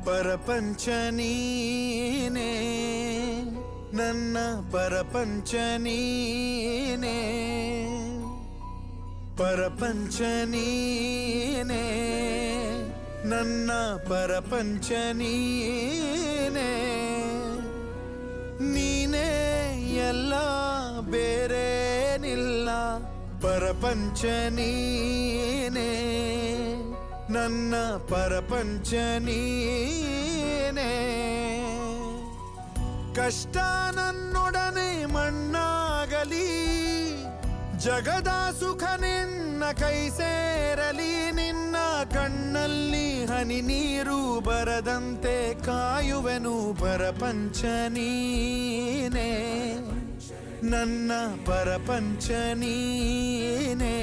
ಪರಪಂಚ ನೀನೇ ನನ್ನ ಪರಪಂಚ ನೀನೇ ಪರಪಂಚ ನೀನೇ ನನ್ನ ಪರಪಂಚ ನೀನೇ ನೀನೇ ಎಲ್ಲ ಬೇರೇನಿಲ್ಲ ಪರಪಂಚ ನೀನೇ ನನ್ನ ಪರಪಂಚ ನೀನೇ ಕಷ್ಟ ನನ್ನೊಡನೆ ಮಣ್ಣಾಗಲಿ ಜಗದ ಸುಖ ನಿನ್ನ ಕೈ ಸೇರಲಿ ನಿನ್ನ ಕಣ್ಣಲ್ಲಿ ಹನಿ ನೀರು ಬರದಂತೆ ಕಾಯುವೆನು ಪರಪಂಚ ನೀನೇ ನನ್ನ ಪರಪಂಚ ನೀನೇ